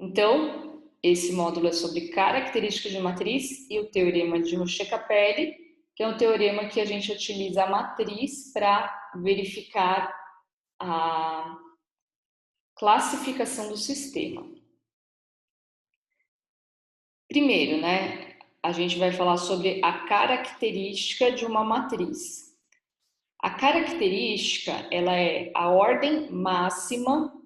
Então, esse módulo é sobre características de matriz e o teorema de Rocher-Capelli, que é um teorema que a gente utiliza a matriz para verificar a classificação do sistema. Primeiro, né, a gente vai falar sobre a característica de uma matriz. A característica, ela é a ordem máxima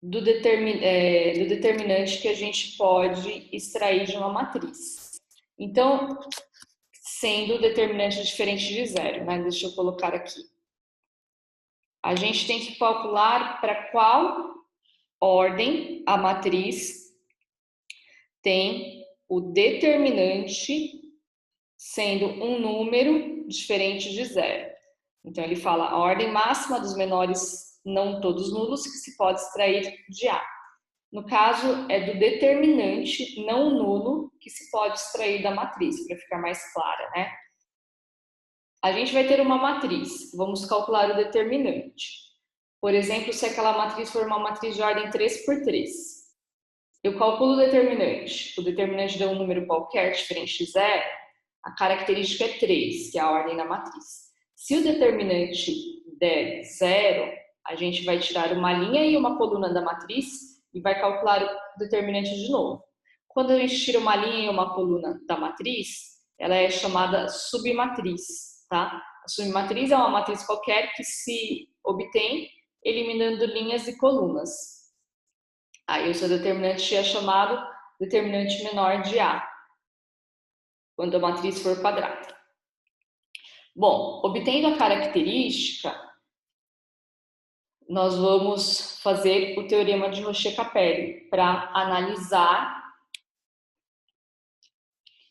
do determinante que a gente pode extrair de uma matriz. Então, sendo determinante diferente de zero, né? Deixa eu colocar aqui. A gente tem que calcular para qual ordem a matriz tem o determinante sendo um número diferente de zero. Então, ele fala a ordem máxima dos menores não todos nulos que se pode extrair de A. No caso, é do determinante não nulo que se pode extrair da matriz, para ficar mais clara, né? A gente vai ter uma matriz, vamos calcular o determinante. Por exemplo, se aquela matriz for uma matriz de ordem 3 por 3. Eu calculo o determinante deu um número qualquer diferente de zero, a característica é 3, que é a ordem da matriz. Se o determinante der zero, a gente vai tirar uma linha e uma coluna da matriz e vai calcular o determinante de novo. Quando a gente tira uma linha e uma coluna da matriz, ela é chamada submatriz, tá? A submatriz é uma matriz qualquer que se obtém eliminando linhas e colunas. Aí o seu determinante é chamado determinante menor de A, quando a matriz for quadrada. Bom, obtendo a característica, nós vamos fazer o teorema de Rocher-Capelli para analisar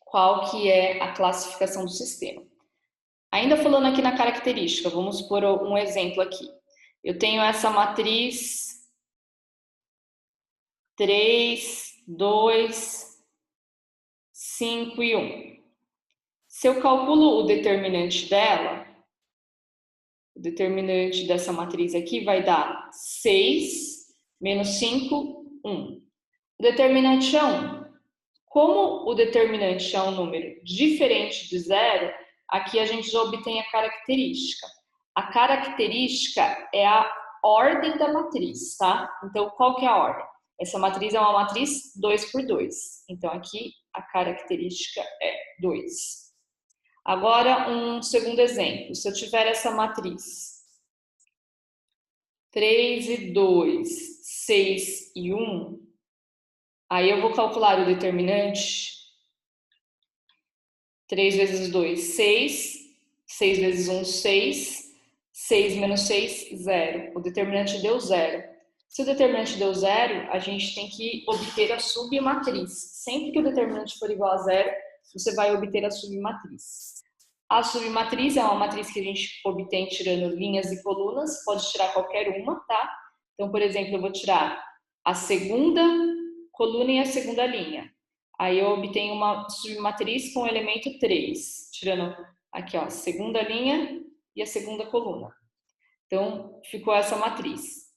qual que é a classificação do sistema. Ainda falando aqui na característica, vamos por um exemplo aqui. Eu tenho essa matriz 3, 2, 5 e 1. Se eu calculo o determinante dela, o determinante dessa matriz aqui vai dar 6 menos 5, 1. O determinante é 1. Como o determinante é um número diferente de zero, aqui a gente já obtém a característica. A característica é a ordem da matriz, tá? Então, qual que é a ordem? Essa matriz é uma matriz 2 por 2. Então, aqui a característica é 2. Agora, um segundo exemplo. Se eu tiver essa matriz 3 e 2, 6 e 1, aí eu vou calcular o determinante. 3 vezes 2, 6. 6 vezes 1, 6. 6 menos 6, 0. O determinante deu 0. Se o determinante deu 0, a gente tem que obter a submatriz. Sempre que o determinante for igual a 0, você vai obter a submatriz. A submatriz é uma matriz que a gente obtém tirando linhas e colunas. Pode tirar qualquer uma, tá? Então, por exemplo, eu vou tirar a segunda coluna e a segunda linha. Aí eu obtenho uma submatriz com o elemento 3, tirando aqui, ó, a segunda linha e a segunda coluna. Então, ficou essa matriz.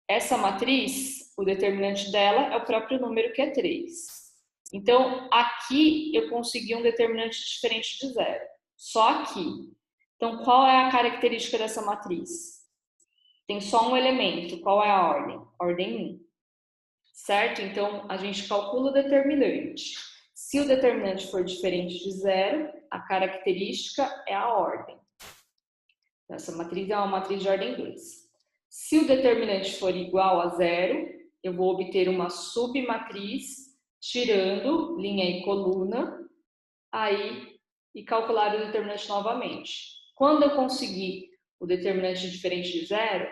Essa matriz, o determinante dela é o próprio número, que é 3. Então, aqui eu consegui um determinante diferente de zero. Só aqui. Então, qual é a característica dessa matriz? Tem só um elemento. Qual é a ordem? Ordem 1. Certo? Então, a gente calcula o determinante. Se o determinante for diferente de zero, a característica é a ordem. Essa matriz é uma matriz de ordem 2. Se o determinante for igual a zero, eu vou obter uma submatriz tirando linha e coluna, aí e calcular o determinante novamente. Quando eu conseguir o determinante diferente de zero,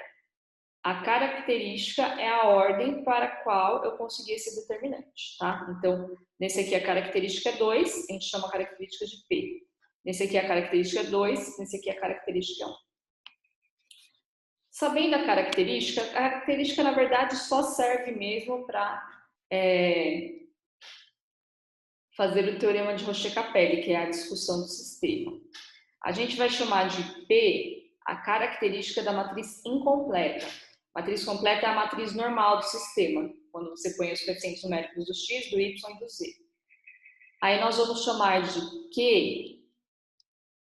a característica é a ordem para a qual eu consegui esse determinante, tá? Então, nesse aqui a característica é 2, a gente chama a característica de P. Nesse aqui a característica é 2, nesse aqui a característica é 1. Sabendo a característica na verdade só serve mesmo para fazer o teorema de Rocher-Capelli, que é a discussão do sistema. A gente vai chamar de P a característica da matriz incompleta. Matriz completa é a matriz normal do sistema, quando você põe os coeficientes numéricos do x, do y e do z. Aí nós vamos chamar de Q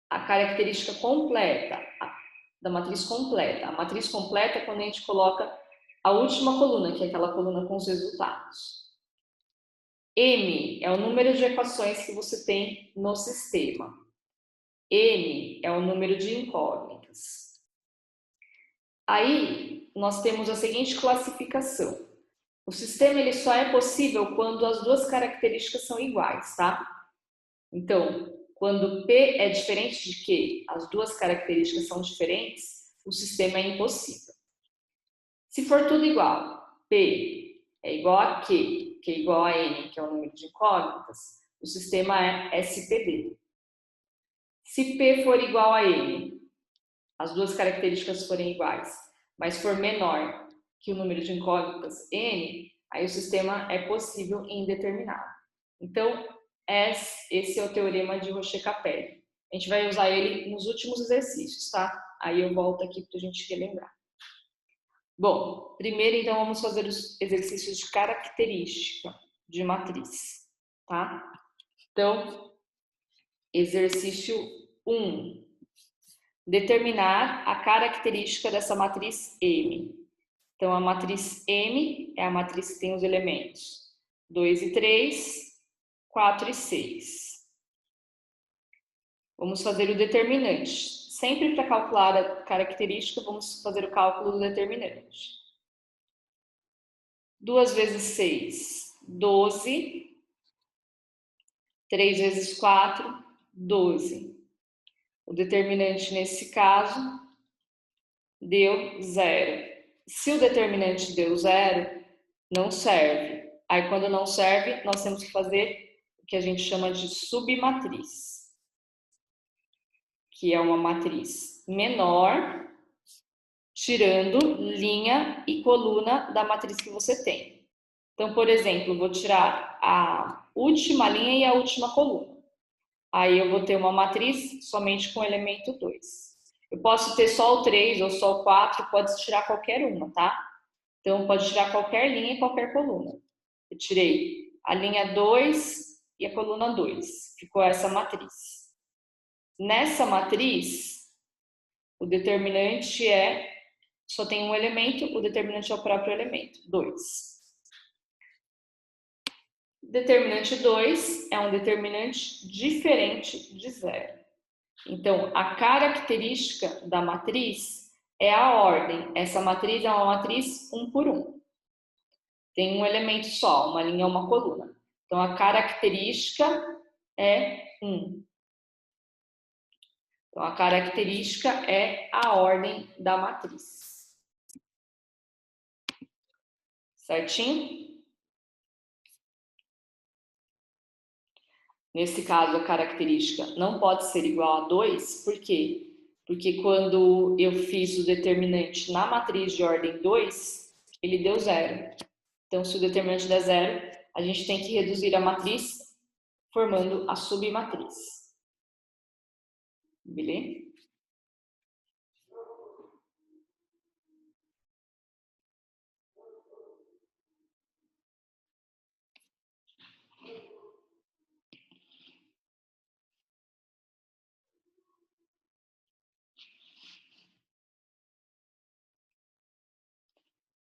a característica completa, da matriz completa. A matriz completa é quando a gente coloca a última coluna, que é aquela coluna com os resultados. M é o número de equações que você tem no sistema. N é o número de incógnitas. Aí, nós temos a seguinte classificação. O sistema ele só é possível quando as duas características são iguais, tá? Então, quando P é diferente de Q, as duas características são diferentes, o sistema é impossível. Se for tudo igual, P é igual a Q, que é igual a N, que é o número de incógnitas, o sistema é SPD. Se P for igual a N, as duas características forem iguais, mas for menor que o número de incógnitas N, aí o sistema é possível e indeterminado. Então, esse é o teorema de Rocher-Capelli. A gente vai usar ele nos últimos exercícios, tá? Aí eu volto aqui para a gente relembrar. Bom, primeiro então vamos fazer os exercícios de característica de matriz, tá? Então, exercício 1. Determinar a característica dessa matriz M. Então, a matriz M é a matriz que tem os elementos 2 e 3, 4 e 6. Vamos fazer o determinante. Sempre para calcular a característica, vamos fazer o cálculo do determinante. 2 vezes 6, 12. 3 vezes 4, 12. O determinante nesse caso deu 0. Se o determinante deu 0, não serve. Aí, quando não serve, nós temos que fazer o que a gente chama de submatriz, que é uma matriz menor, tirando linha e coluna da matriz que você tem. Então, por exemplo, vou tirar a última linha e a última coluna. Aí eu vou ter uma matriz somente com o elemento 2. Eu posso ter só o 3 ou só o 4, pode tirar qualquer uma, tá? Então, pode tirar qualquer linha e qualquer coluna. Eu tirei a linha 2 e a coluna 2. Ficou essa matriz. Nessa matriz, o determinante só tem um elemento, o determinante é o próprio elemento, 2. Determinante 2 é um determinante diferente de 0. Então, a característica da matriz é a ordem. Essa matriz é uma matriz 1 por 1. Tem um elemento só, uma linha ou uma coluna. Então, a característica é 1. Então, a característica é a ordem da matriz. Certinho? Nesse caso, a característica não pode ser igual a 2, por quê? Porque quando eu fiz o determinante na matriz de ordem 2, ele deu 0. Então, se o determinante der 0, a gente tem que reduzir a matriz formando a submatriz. Beleza?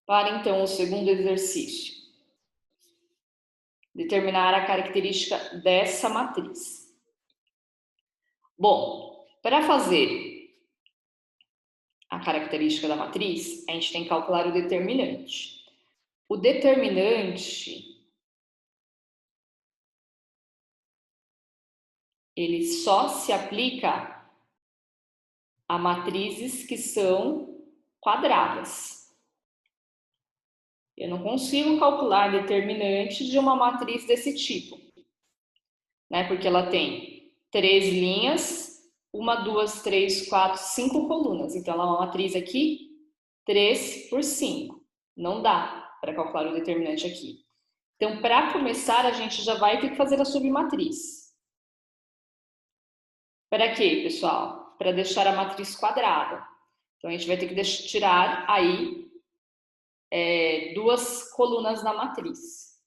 Para então o segundo exercício. Determinar a característica dessa matriz. Bom, para fazer a característica da matriz, a gente tem que calcular o determinante. O determinante, ele só se aplica a matrizes que são quadradas. Eu não consigo calcular determinante de uma matriz desse tipo, né? Porque ela tem 3 linhas, 1, 2, 3, 4, 5 colunas. Então, ela é uma matriz aqui, 3 por 5. Não dá para calcular o determinante aqui. Então, para começar, a gente já vai ter que fazer a submatriz. Para quê, pessoal? Para deixar a matriz quadrada. Então, a gente vai ter que tirar aí duas colunas na matriz.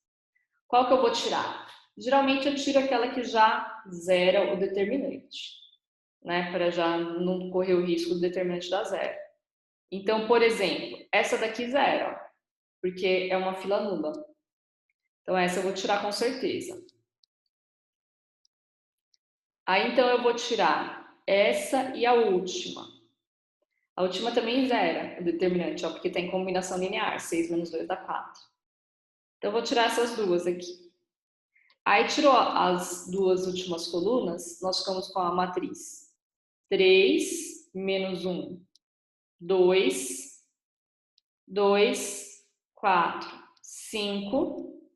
Qual que eu vou tirar? Geralmente eu tiro aquela que já zera o determinante, né? Para já não correr o risco do determinante dar zero. Então, por exemplo, essa daqui zero, porque é uma fila nula. Então, essa eu vou tirar com certeza. Aí, então, eu vou tirar essa e a última. A última também zera o determinante, ó, porque está em combinação linear, 6 menos 2 dá 4. Então, eu vou tirar essas duas aqui. Aí, tirou as duas últimas colunas, nós ficamos com a matriz 3 menos 1, 2, 2, 4, 5,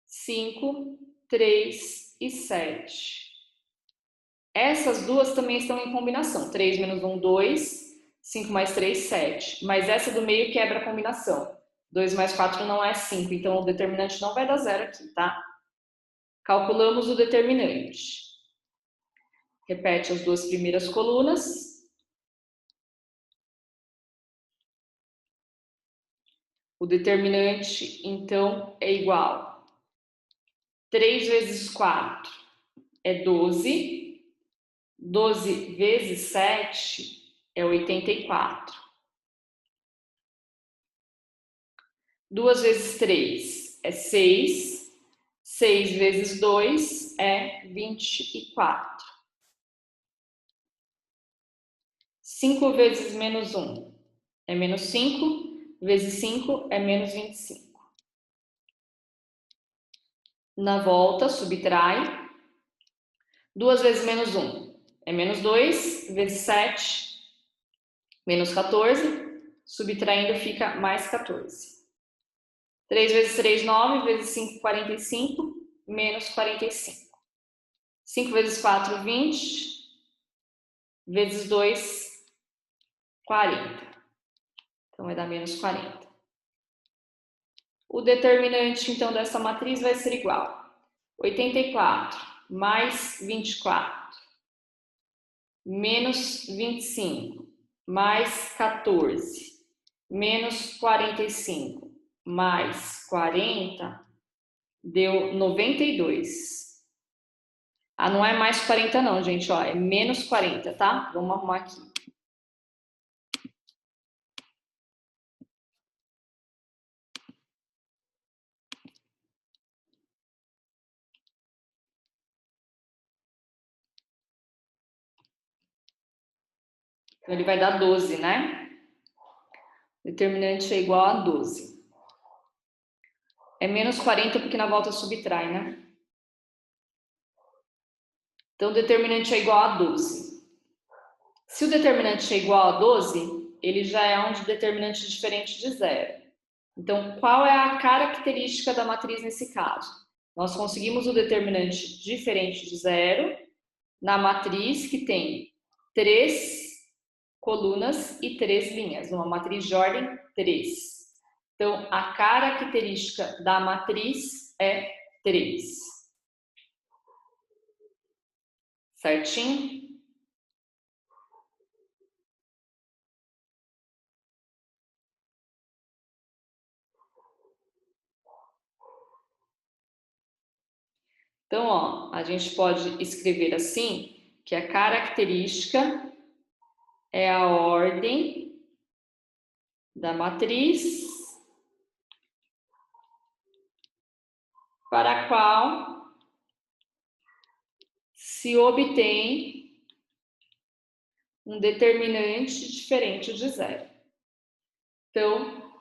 5, 3 e 7. Essas duas também estão em combinação. 3 menos 1, 2. 5 mais 3, 7. Mas essa do meio quebra a combinação. 2 mais 4 não é 5. Então, o determinante não vai dar zero aqui, tá? Calculamos o determinante. Repete as duas primeiras colunas. O determinante, então, é igual. 3 vezes 4 é 12. 12 vezes 7 é 84. 2 vezes 3 é 6. 6 vezes 2 é 24. 5 vezes menos 1 é menos 5. Vezes 5 é menos 25. Na volta, subtrai. 2 vezes menos 1 é menos 2. Vezes 7, menos 14. Subtraindo fica mais 14. 3 vezes 3, 9. Vezes 5, 45. Menos 45. 5 vezes 4, 20. Vezes 2, 40. Então, vai dar menos 40. O determinante, então, dessa matriz vai ser igual. 84 mais 24 menos 25 mais 14 menos 45 mais 40 deu 92. Ah, não é mais 40 não, gente, ó, é menos 40, tá? Vamos arrumar aqui. Então, ele vai dar 12, né? Determinante é igual a 12. É menos 40 porque na volta subtrai, né? Então, o determinante é igual a 12. Se o determinante é igual a 12, ele já é um determinante diferente de zero. Então, qual é a característica da matriz nesse caso? Nós conseguimos o determinante diferente de zero na matriz que tem 3 colunas e 3 linhas, uma matriz de ordem 3. Então, a característica da matriz é 3. Certinho? Então, ó, a gente pode escrever assim, que a característica é a ordem da matriz para a qual se obtém um determinante diferente de zero. Então,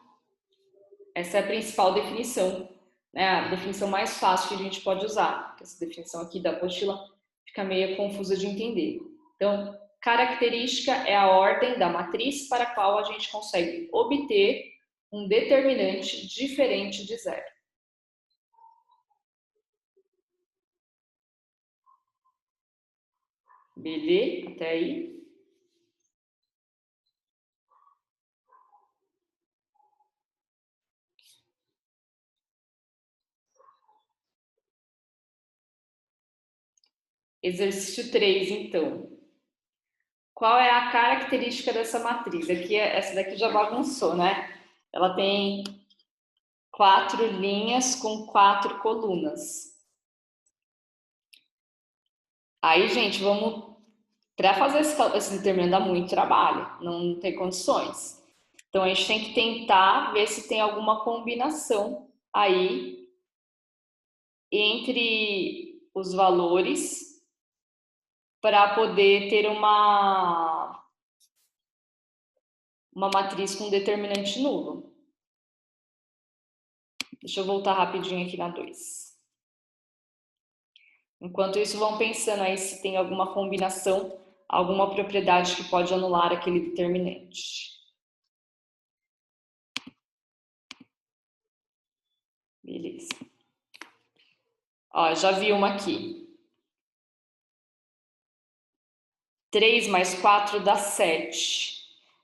essa é a principal definição, né? A definição mais fácil que a gente pode usar. Essa definição aqui da apostila fica meio confusa de entender. Então, característica é a ordem da matriz para a qual a gente consegue obter um determinante diferente de zero. Beleza? Até aí? Exercício 3, então. Qual é a característica dessa matriz? Aqui, essa daqui já bagunçou, né? Ela tem 4 linhas com 4 colunas. Aí, gente, vamos... Para fazer esse determinante dá muito trabalho, não tem condições. Então, a gente tem que tentar ver se tem alguma combinação aí entre os valores para poder ter uma matriz com determinante nulo. Deixa eu voltar rapidinho aqui na 2. Enquanto isso, vão pensando aí se tem alguma combinação, alguma propriedade que pode anular aquele determinante. Beleza. Ó, já vi uma aqui. 3 mais 4 dá 7.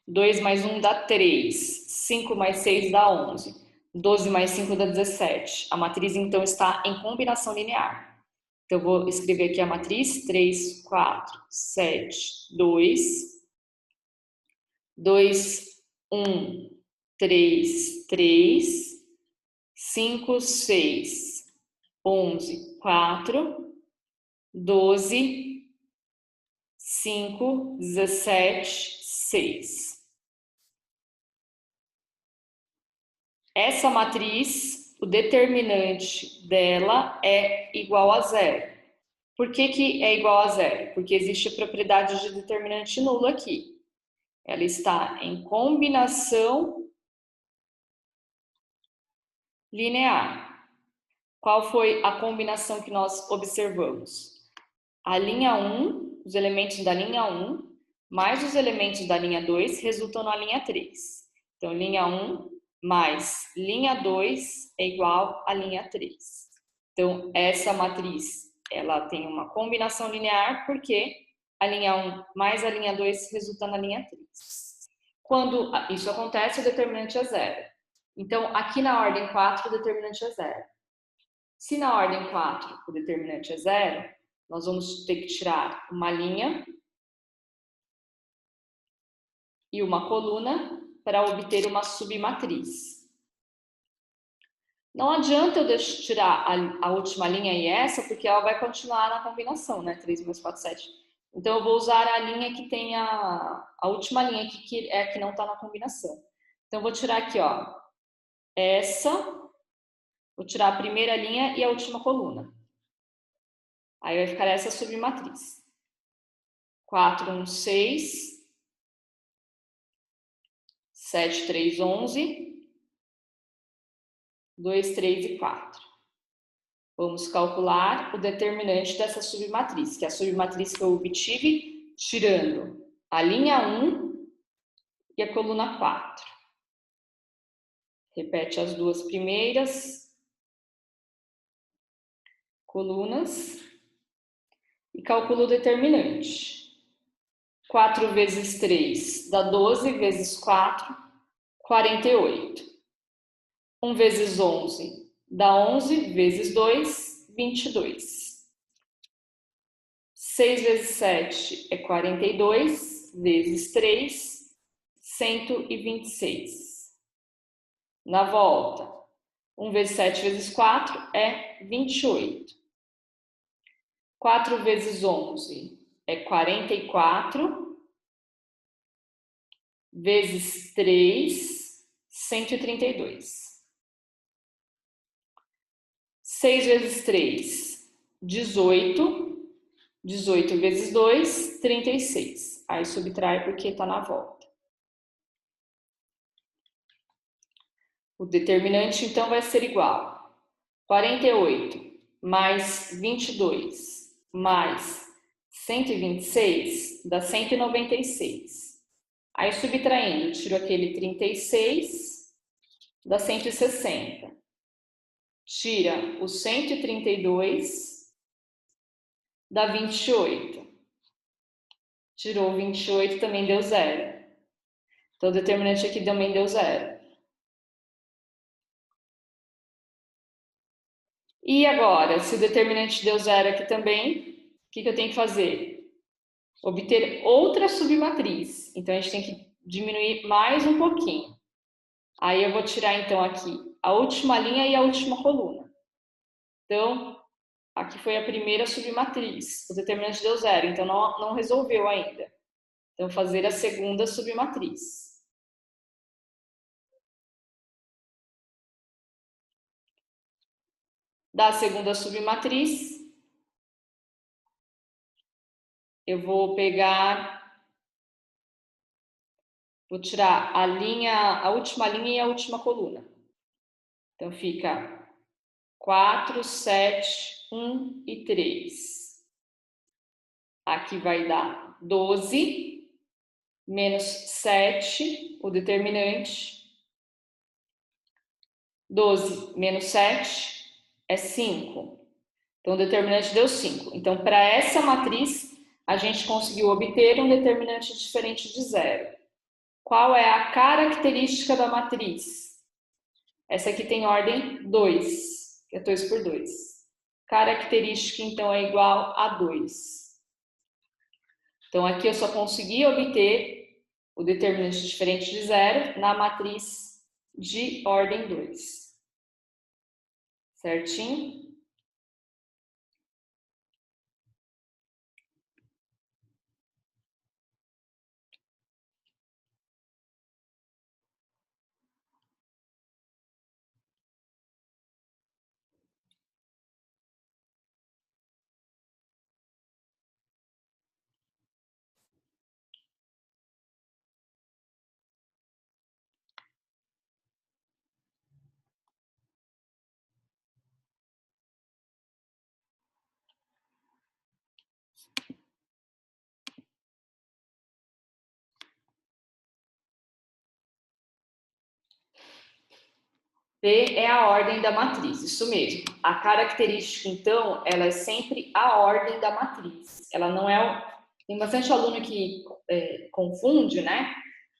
2 mais 1 dá 3. 5 mais 6 dá 11. 12 mais 5 dá 17. A matriz, então, está em combinação linear. Então, eu vou escrever aqui a matriz. 3, 4, 7, 2. 2, 1, 3, 3. 5, 6, 11, 4. 12, 5, 17, 6. Essa matriz, o determinante dela é igual a zero. Por que é igual a zero? Porque existe a propriedade de determinante nulo aqui. Ela está em combinação linear. Qual foi a combinação que nós observamos? A linha 1, os elementos da linha 1, mais os elementos da linha 2 resultam na linha 3. Então, linha 1 mais linha 2 é igual à linha 3. Então, essa matriz, ela tem uma combinação linear porque a linha 1 mais a linha 2 resulta na linha 3. Quando isso acontece, o determinante é zero. Então, aqui na ordem 4, o determinante é zero. Se na ordem 4 o determinante é zero, nós vamos ter que tirar uma linha e uma coluna para obter uma submatriz. Não adianta eu tirar a última linha e essa, porque ela vai continuar na combinação, né? 3 mais 4, 7. Então, eu vou usar a linha que tem a última linha aqui, que é a que não está na combinação. Então, eu vou tirar aqui, ó, essa, vou tirar a primeira linha e a última coluna. Aí vai ficar essa submatriz. 4, 1, 6. 7, 3, 11. 2, 3 e 4. Vamos calcular o determinante dessa submatriz, que é a submatriz que eu obtive tirando a linha 1 e a coluna 4. Repete as duas primeiras colunas e calcula o determinante. 4 vezes 3 dá 12, vezes 4, 48. 1 vezes 11 dá 11, vezes 2, 22. 6 vezes 7 é 42, vezes 3, 126. Na volta, 1 vezes 7 vezes 4 é 28. 4 vezes 11 é 44, vezes 3, 132. 6 vezes 3, 18. 18 vezes 2, 36. Aí subtrai porque está na volta. O determinante, então, vai ser igual. 48 mais 22 mais 126 dá 196. Aí, subtraindo, tiro aquele 36, dá 160. Tira o 132, dá 28. Tirou 28, também deu zero. Então, o determinante aqui também deu zero. E agora, se o determinante deu zero aqui também, o que eu tenho que fazer? Obter outra submatriz. Então, a gente tem que diminuir mais um pouquinho. Aí eu vou tirar, então, aqui a última linha e a última coluna. Então, aqui foi a primeira submatriz. O determinante deu 0, então não resolveu ainda. Então, fazer a segunda submatriz. Da segunda submatriz, eu vou tirar a última linha e a última coluna. Então, fica 4, 7, 1 e 3. Aqui vai dar 12, menos 7, o determinante. 12 menos 7 é 5. Então, o determinante deu 5. Então, para essa matriz, a gente conseguiu obter um determinante diferente de 0. Qual é a característica da matriz? Essa aqui tem ordem 2, que é 2 por 2. Característica, então, é igual a 2. Então, aqui eu só consegui obter o determinante diferente de 0 na matriz de ordem 2. Certinho? P é a ordem da matriz, isso mesmo. A característica, então, ela é sempre a ordem da matriz. Ela não é... Tem bastante aluno que confunde, né?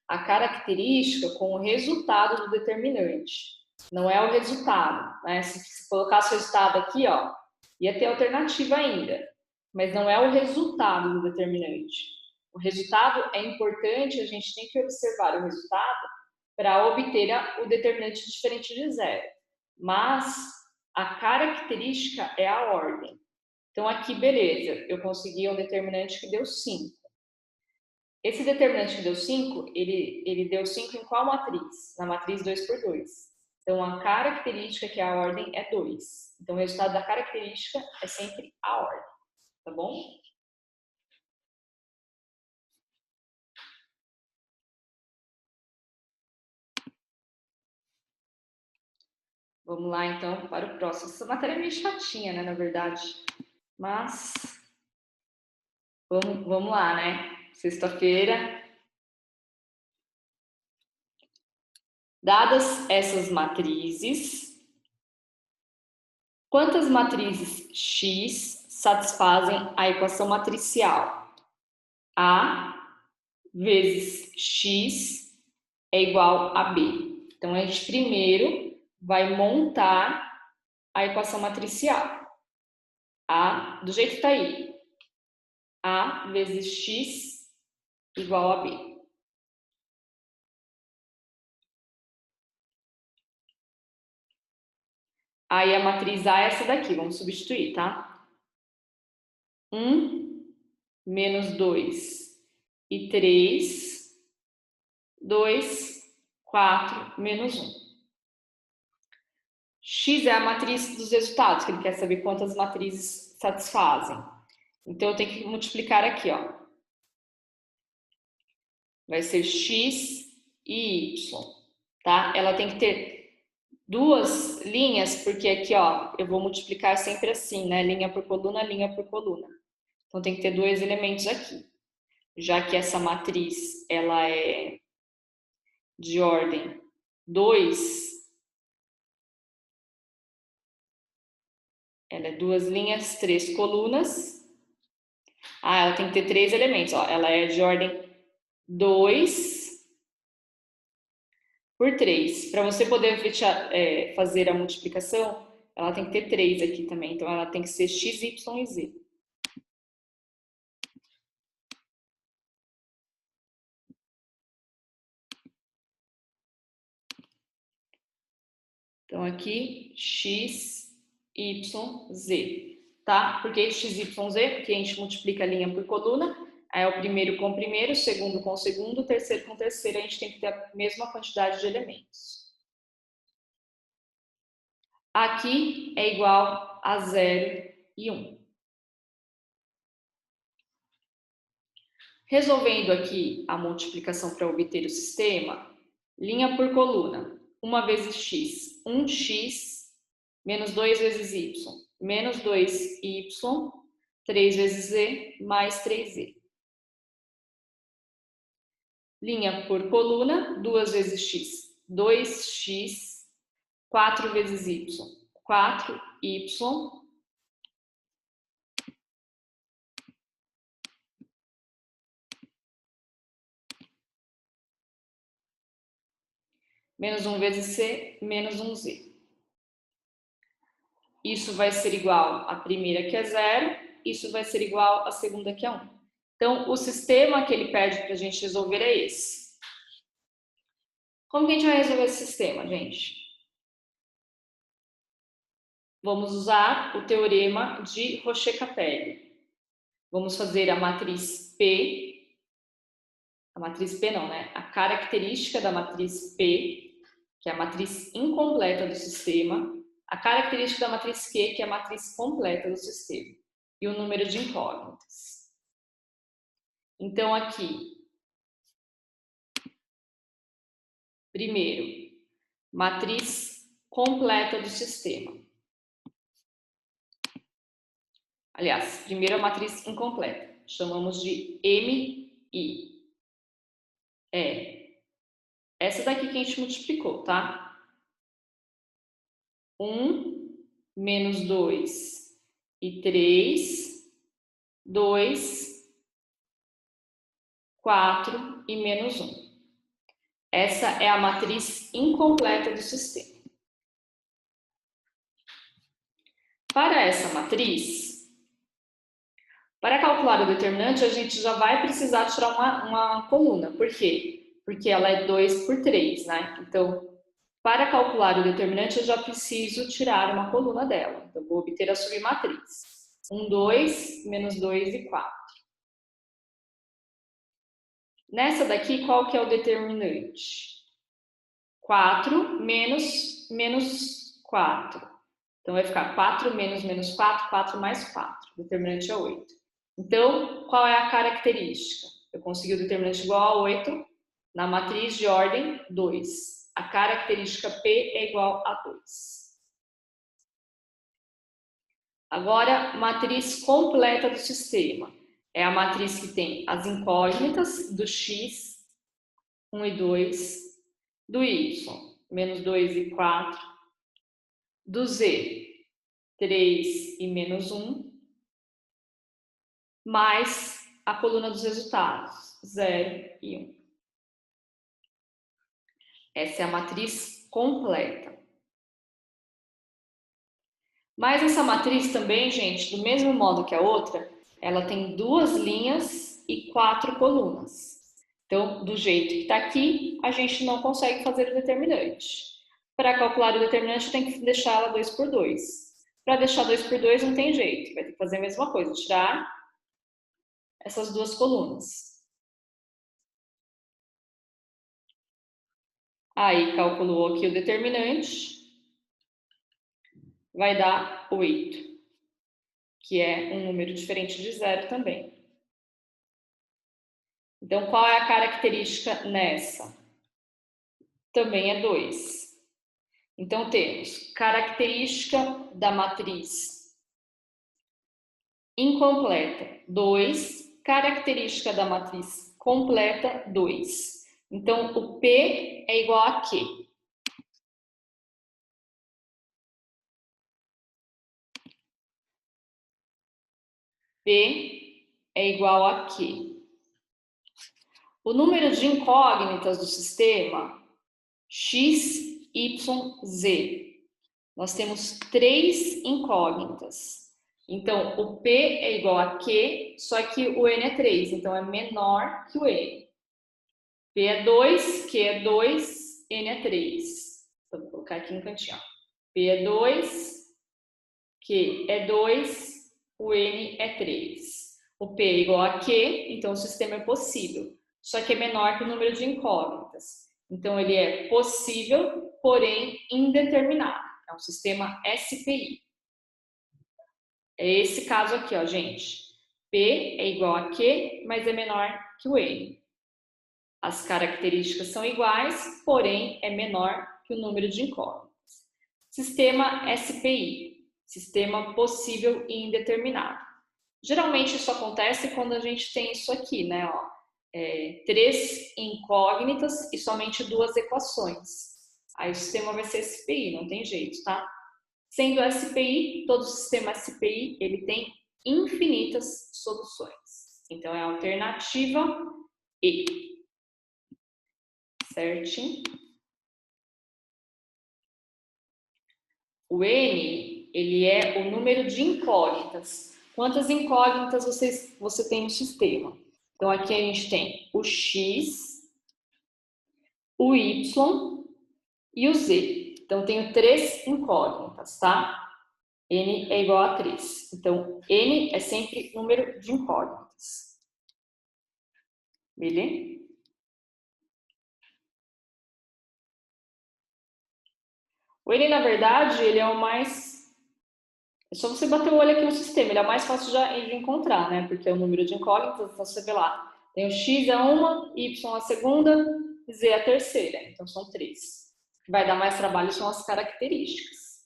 A característica com o resultado do determinante. Não é o resultado, né? Se colocasse o resultado aqui, ó, ia ter alternativa ainda. Mas não é o resultado do determinante. O resultado é importante, a gente tem que observar o resultado para obter o determinante diferente de 0. Mas a característica é a ordem. Então, aqui, beleza, eu consegui um determinante que deu 5. Esse determinante que deu 5, ele deu 5 em qual matriz? Na matriz 2 por 2. Então, a característica, que é a ordem, é 2. Então, o resultado da característica é sempre a ordem. Tá bom? Vamos lá, então, para o próximo. Essa matéria é meio chatinha, né, na verdade. Mas, vamos lá, né? Sexta-feira. Dadas essas matrizes, quantas matrizes X satisfazem a equação matricial? A vezes X é igual a B. Então, a gente primeiro vai montar a equação matricial. A, do jeito que está aí, A vezes X igual a B. Aí a matriz A é essa daqui, vamos substituir, tá? 1 menos 2 e 3, 2, 4, menos 1. X é a matriz dos resultados, que ele quer saber quantas matrizes satisfazem. Então, eu tenho que multiplicar aqui, ó. Vai ser X e Y, tá? Ela tem que ter duas linhas, porque aqui, ó, eu vou multiplicar sempre assim, né? Linha por coluna, linha por coluna. Então, tem que ter dois elementos aqui. Já que essa matriz, ela é de ordem 2, ela é duas linhas, três colunas. Ah, ela tem que ter três elementos, ó. Ela é de ordem 2 por 3. Para você poder fazer a multiplicação, ela tem que ter 3 aqui também. Então, ela tem que ser x, y e z. Então, aqui, x, y, z, tá? Por que x, y, z? Porque a gente multiplica a linha por coluna, aí é o primeiro com o primeiro, o segundo com o segundo, o terceiro com o terceiro, a gente tem que ter a mesma quantidade de elementos. Aqui é igual a 0 e 1. Resolvendo aqui a multiplicação para obter o sistema, linha por coluna, 1 vezes x, 1x, menos 2 vezes y, menos 2y, 3 vezes z, mais 3z. Linha por coluna, 2 vezes x, 2x, 4 vezes y, 4y, menos 1 vezes c, menos 1z. Isso vai ser igual à primeira, que é 0, isso vai ser igual à segunda, que é 1. Então, o sistema que ele pede para a gente resolver é esse. Como que a gente vai resolver esse sistema, gente? Vamos usar o teorema de Rocher-Capelle. Vamos fazer a matriz P, a matriz P não, né? A característica da matriz P, que é a matriz incompleta do sistema, a característica da matriz Q, que é a matriz completa do sistema, e o número de incógnitas. Então, aqui, primeiro, matriz completa do sistema. Aliás, primeiro a matriz incompleta, chamamos de MI. É essa daqui que a gente multiplicou, tá? 1, menos 2 e 3, 2, 4 e menos 1. Essa é a matriz incompleta do sistema. Para essa matriz, para calcular o determinante, a gente já vai precisar tirar uma coluna. Por quê? Porque ela é 2 por 3, né? Então, para calcular o determinante, eu já preciso tirar uma coluna dela. Então, vou obter a submatriz. 1, 2, menos 2 e 4. Nessa daqui, qual que é o determinante? 4 menos 4. Então, vai ficar 4 menos 4, 4 mais 4. O determinante é 8. Então, qual é a característica? Eu consegui o determinante igual a 8 na matriz de ordem 2. A característica P é igual a 2. Agora, matriz completa do sistema. É a matriz que tem as incógnitas do x, 1 e 2, do y, menos 2 e 4, do z, 3 e menos 1, mais a coluna dos resultados, 0 e 1. Essa é a matriz completa. Mas essa matriz também, gente, do mesmo modo que a outra, ela tem 2 linhas e 4 colunas. Então, do jeito que está aqui, a gente não consegue fazer o determinante. Para calcular o determinante, tem que deixar ela 2 por 2. Para deixar 2 por 2 não tem jeito, vai ter que fazer a mesma coisa, tirar essas 2 colunas. Aí, calculou aqui o determinante, vai dar 8, que é um número diferente de 0 também. Então, qual é a característica nessa? Também é 2. Então, temos característica da matriz incompleta, 2. Característica da matriz completa, 2. Então, o P é igual a Q. P é igual a Q. O número de incógnitas do sistema, x, y, z. Nós temos 3 incógnitas. Então, o P é igual a Q, só que o N é 3, então é menor que o N. P é 2, Q é 2, N é 3. Então, vou colocar aqui no cantinho. P é 2, Q é 2, o N é 3. O P é igual a Q, então o sistema é possível, só que é menor que o número de incógnitas. Então, ele é possível, porém indeterminado. É um sistema SPI. É esse caso aqui, ó, gente. P é igual a Q, mas é menor que o N. As características são iguais, porém é menor que o número de incógnitas. Sistema SPI, sistema possível e indeterminado. Geralmente isso acontece quando a gente tem isso aqui, né? Ó, 3 incógnitas e somente 2 equações. Aí o sistema vai ser SPI, não tem jeito, tá? Sendo SPI, todo sistema SPI ele tem infinitas soluções. Então é a alternativa E. Certinho? O N, ele é o número de incógnitas. Quantas incógnitas você tem no sistema? Então, aqui a gente tem o X, o Y e o Z. Então, tenho 3 incógnitas, tá? N é igual a 3. Então, N é sempre número de incógnitas. Beleza? O N, na verdade, ele é o mais... É só você bater o olho aqui no sistema. Ele é o mais fácil de encontrar, né? Porque é o número de incógnitas, então você vê lá. Tem o X é uma, Y a segunda, Z a terceira. Então, são 3. O que vai dar mais trabalho são as características.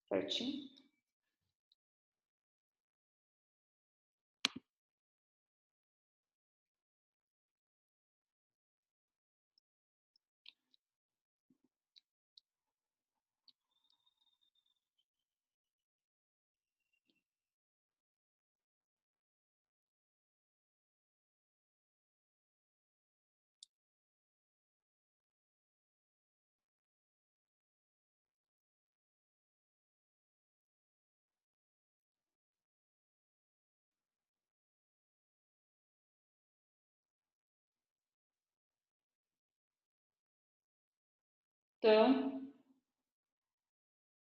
Certinho? Então,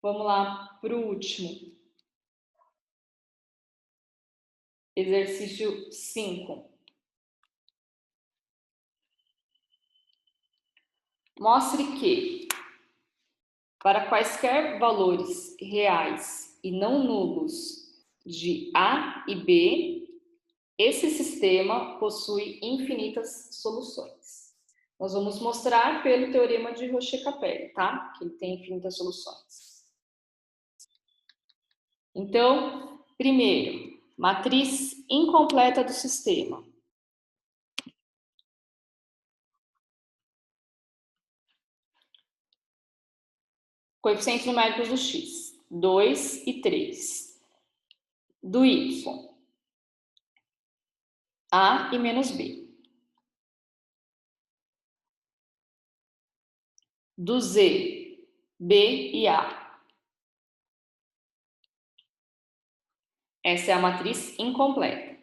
vamos lá para o último. Exercício 5. Mostre que, para quaisquer valores reais e não nulos de A e B, esse sistema possui infinitas soluções. Nós vamos mostrar pelo teorema de Rocher-Capelle, tá? Que ele tem infinitas soluções. Então, primeiro, matriz incompleta do sistema. Coeficientes numéricos do x, 2 e 3. Do y, a e menos b. Do z, b e a. Essa é a matriz incompleta.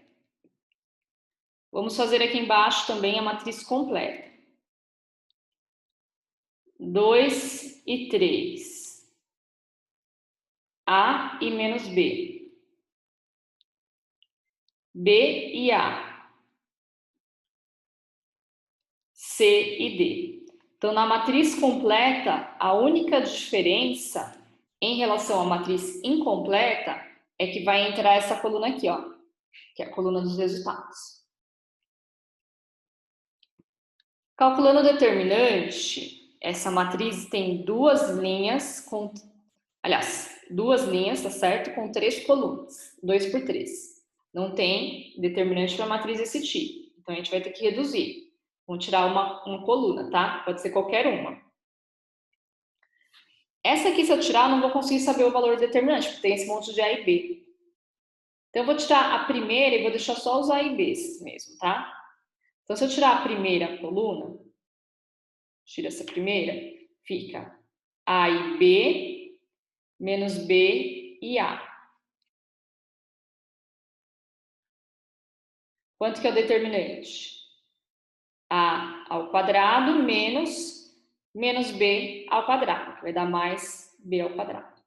Vamos fazer aqui embaixo também a matriz completa. 2 e 3. A e menos B. B e A. C e D. Então, na matriz completa, a única diferença em relação à matriz incompleta é que vai entrar essa coluna aqui, ó, que é a coluna dos resultados. Calculando o determinante, essa matriz tem duas linhas, tá certo? Com 3 colunas, 2 por 3. Não tem determinante para matriz desse tipo. Então, a gente vai ter que reduzir. Vamos tirar uma coluna, tá? Pode ser qualquer uma. Essa aqui, se eu tirar, eu não vou conseguir saber o valor determinante, porque tem esse monte de A e B. Então, eu vou tirar a primeira e vou deixar só os A e B mesmo, tá? Então, se eu tirar a primeira coluna, tira essa primeira, fica A e B, menos B e A. Quanto que é o determinante? A ao quadrado menos menos b ao quadrado, que vai dar mais b ao quadrado.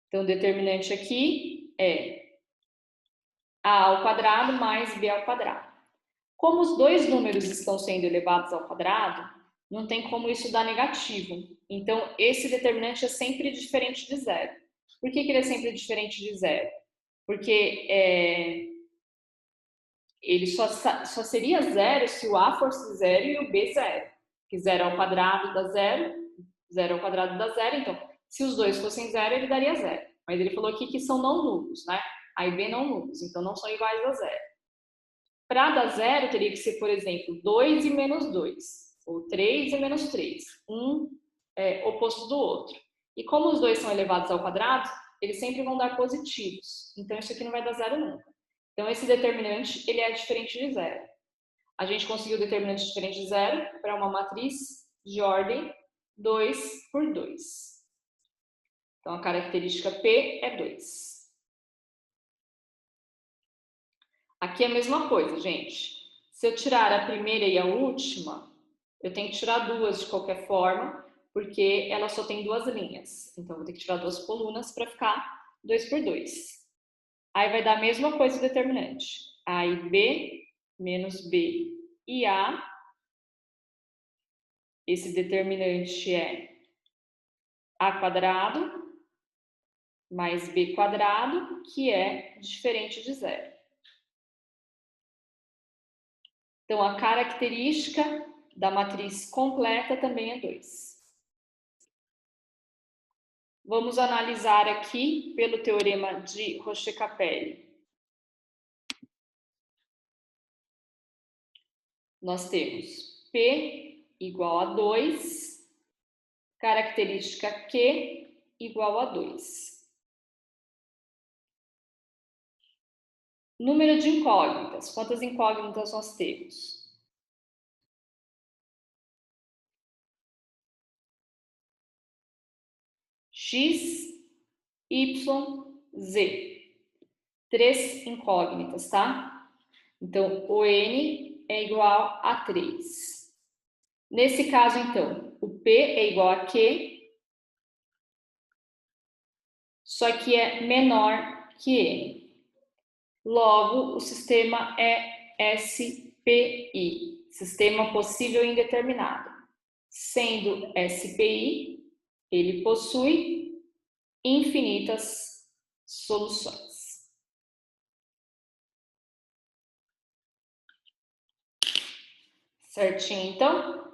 Então, o determinante aqui é a ao quadrado mais b ao quadrado. Como os dois números estão sendo elevados ao quadrado, não tem como isso dar negativo. Então, esse determinante é sempre diferente de zero. Por que ele é sempre diferente de zero? Porque ele só seria zero se o a fosse zero e o b zero. Que zero ao quadrado dá zero, zero ao quadrado dá zero. Então, se os dois fossem zero, ele daria zero. Mas ele falou aqui que são não nulos, né? A e b não nulos, então não são iguais a zero. Para dar zero, teria que ser, por exemplo, 2 e menos 2, ou 3 e menos 3, um oposto do outro. E como os dois são elevados ao quadrado, eles sempre vão dar positivos. Então, isso aqui não vai dar zero nunca. Então, esse determinante, ele é diferente de zero. A gente conseguiu o determinante diferente de zero para uma matriz de ordem 2 por 2. Então, a característica P é 2. Aqui é a mesma coisa, gente. Se eu tirar a primeira e a última, eu tenho que tirar duas de qualquer forma, porque ela só tem duas linhas. Então, eu vou ter que tirar duas colunas para ficar 2 por 2. Aí vai dar a mesma coisa o determinante. A e B, menos B e A. Esse determinante é A quadrado mais B quadrado, que é diferente de zero. Então, a característica da matriz completa também é 2. Vamos analisar aqui pelo teorema de Rocher-Capelle. Nós temos P igual a 2, característica Q igual a 2. Número de incógnitas. Quantas incógnitas nós temos? X, Y, Z. 3 incógnitas, tá? Então, o N é igual a 3. Nesse caso, então, o P é igual a Q, só que é menor que N. Logo, o sistema é SPI, Sistema Possível Indeterminado. Sendo SPI, ele possui infinitas soluções. Certinho, então?